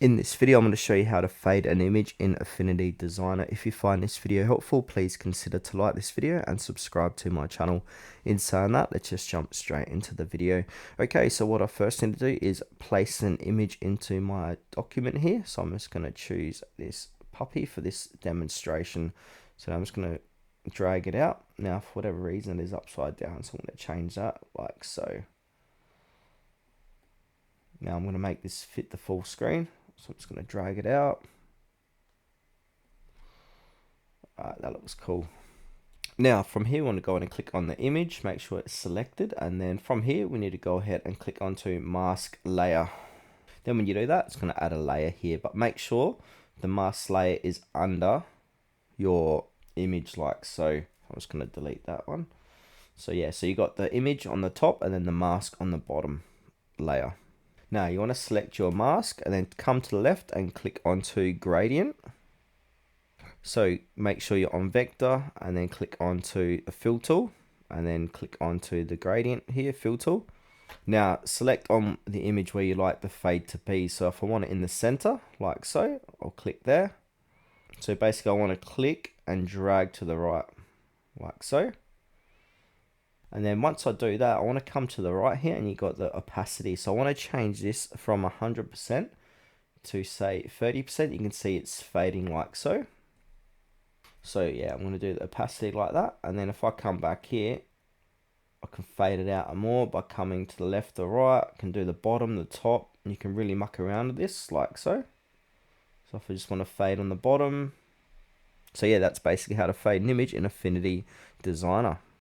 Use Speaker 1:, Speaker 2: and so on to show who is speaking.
Speaker 1: In this video, I'm going to show you how to fade an image in Affinity Designer. If you find this video helpful, please consider to like this video and subscribe to my channel. In saying that, let's just jump straight into the video. Okay, so what I first need to do is place an image into my document here. So I'm just going to choose this puppy for this demonstration. So I'm just going to drag it out. Now, for whatever reason, it is upside down, so I'm going to change that like so. Now I'm going to make this fit the full screen. So I'm just going to drag it out. Alright, that looks cool. Now from here we want to go in and click on the image, make sure it's selected, and then from here we need to go ahead and click onto mask layer. Then when you do that, it's going to add a layer here, but make sure the mask layer is under your image like so. I'm just going to delete that one. So yeah, so you got the image on the top and then the mask on the bottom layer. Now you want to select your mask and then come to the left and click onto gradient. So make sure you're on vector and then click onto a fill tool and then click onto the gradient here, fill tool. Now select on the image where you like the fade to be. So if I want it in the center like so, I'll click there. So basically I want to click and drag to the right like so. And then once I do that, I want to come to the right here and you got the opacity. So I want to change this from 100% to say 30%. You can see it's fading like so. So yeah, I'm going to do the opacity like that. And then if I come back here, I can fade it out more by coming to the left or right. I can do the bottom, the top, and you can really muck around with this like so. So if I just want to fade on the bottom. So yeah, that's basically how to fade an image in Affinity Designer.